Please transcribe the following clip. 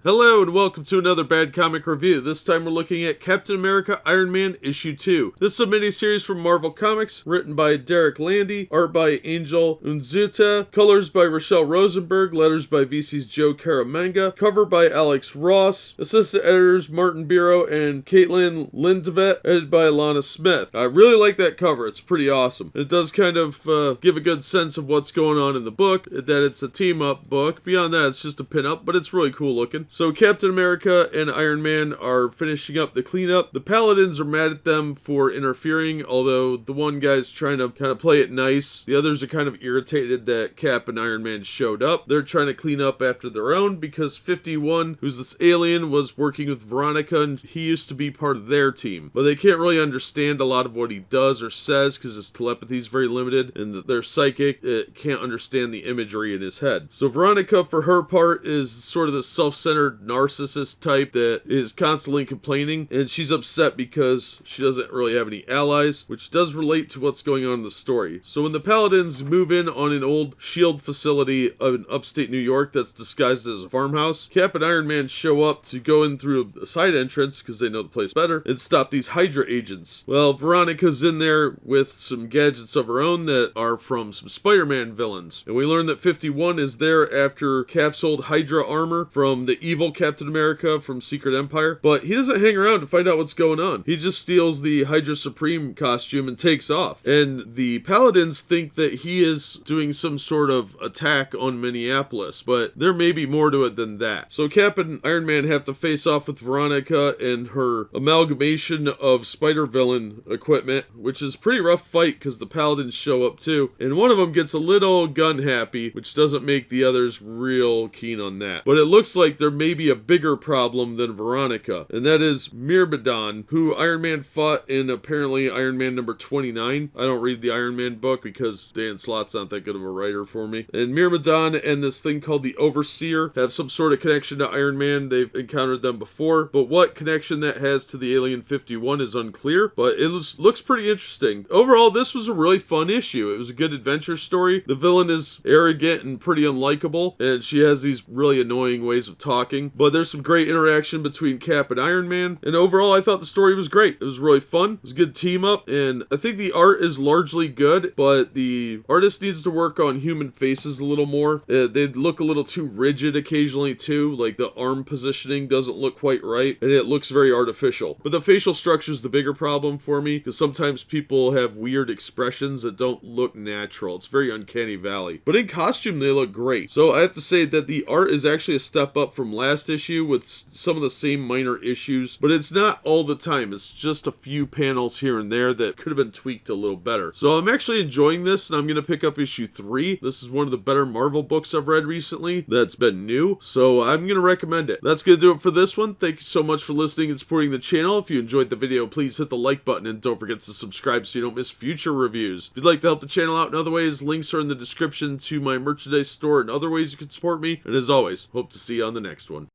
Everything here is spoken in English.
Hello and welcome to another Bad Comic Review. This time we're looking at Captain America Iron Man issue 2. This is a mini-series from Marvel Comics, written by Landy, art by Angel Unzueta, colors by Rachelle Rosenberg, letters by VC's Joe Caramagna, cover by Alex Ross, assistant editors Martin Biro and Caitlin Lindevet, edited by Alana Smith. I really like that cover, it's pretty awesome. It does kind of give a good sense of what's going on in the book, that it's a team-up book. Beyond that, it's just a pin-up, but it's really cool looking. So Captain America and Iron Man are finishing up the cleanup. The Paladins are mad at them for interfering, although the one guy's trying to kind of play it nice. The others are kind of irritated that Cap and Iron Man showed up. They're trying to clean up after their own because 51, who's this alien, was working with Veronica and he used to be part of their team. But they can't really understand a lot of what he does or says because his telepathy is very limited and they're psychic. It can't understand the imagery in his head. So Veronica, for her part, is sort of the self-centered narcissist type that is constantly complaining, and she's upset because she doesn't really have any allies, which does relate to what's going on in the story. So when the Paladins move in on an old SHIELD facility in upstate New York that's disguised as a farmhouse, Cap and Iron Man show up to go in through a side entrance because they know the place better and stop these Hydra agents. Well, Veronica's in there with some gadgets of her own that are from some Spider-Man villains, and we learn that 51 is there after Cap's old Hydra armor from the evil Captain America from Secret Empire, but he doesn't hang around to find out what's going on. He just steals the Hydra Supreme costume and takes off. And the Paladins think that he is doing some sort of attack on Minneapolis, but there may be more to it than that. So Cap and Iron Man have to face off with Veronica and her amalgamation of spider villain equipment, which is a pretty rough fight because the Paladins show up too, and one of them gets a little gun happy, which doesn't make the others real keen on that. But it looks like there may be a bigger problem than Veronica, and that is Myrmidon, who Iron Man fought in apparently Iron Man number 29. I don't read the Iron Man book because Dan Slott's not that good of a writer for me. And Myrmidon and this thing called the Overseer have some sort of connection to Iron Man. They've encountered them before, but what connection that has to the Alien 51 is unclear, but it looks pretty interesting. Overall, this was a really fun issue. It was a good adventure story. The villain is arrogant and pretty unlikable, and she has these really annoying ways of talking, but there's some great interaction between Cap and Iron Man, and overall I thought the story was great. It was really fun. It was a good team up, and I think the art is largely good, but the artist needs to work on human faces a little more. They look a little too rigid occasionally too, like the arm positioning doesn't look quite right, and it looks very artificial. But the facial structure is the bigger problem for me, because sometimes people have weird expressions that don't look natural. It's very uncanny valley. But in costume, they look great. So I have to say that the art is actually a step up from last issue with some of the same minor issues, but it's not all the time. It's just a few panels here and there that could have been tweaked a little better. So I'm actually enjoying this, and I'm going to pick up issue 3. This is one of the better Marvel books I've read recently that's been new, so I'm going to recommend it. That's going to do it for this one. Thank you so much for listening and supporting the channel. If you enjoyed the video, please hit the like button and don't forget to subscribe so you don't miss future reviews. If you'd like to help the channel out in other ways, links are in the description to my merchandise store and other ways you can support me. And as always, hope to see you on the next one.